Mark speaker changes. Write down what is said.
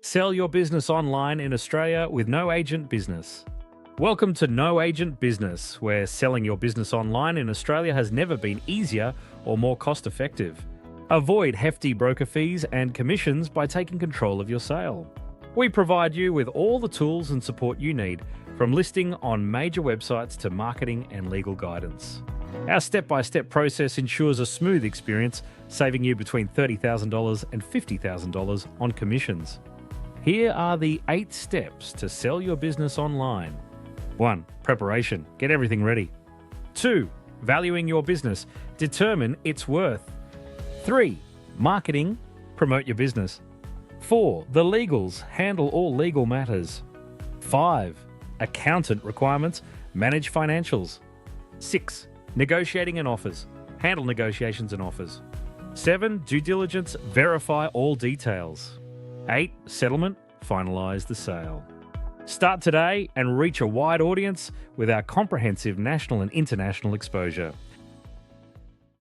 Speaker 1: Sell your business online in Australia with no agent business. Welcome to No Agent Business, where selling your business online in Australia has never been easier or more cost effective. Avoid hefty broker fees and commissions by taking control of your sale. We provide you with all the tools and support you need, from listing on major websites to marketing and legal guidance. Our step-by-step process ensures a smooth experience, saving you between $30,000 and $50,000 on commissions. Here are the 8 steps to sell your business online. 1. Preparation. Get everything ready. 2. Valuing your business. Determine its worth. 3. Marketing. Promote your business. 4. The legals. Handle all legal matters. 5. Accountant requirements. Manage financials. 6. Negotiating and offers. Handle negotiations and offers. 7. Due diligence. Verify all details. 8. Settlement. Finalise the sale. Start today and reach a wide audience with our comprehensive national and international exposure.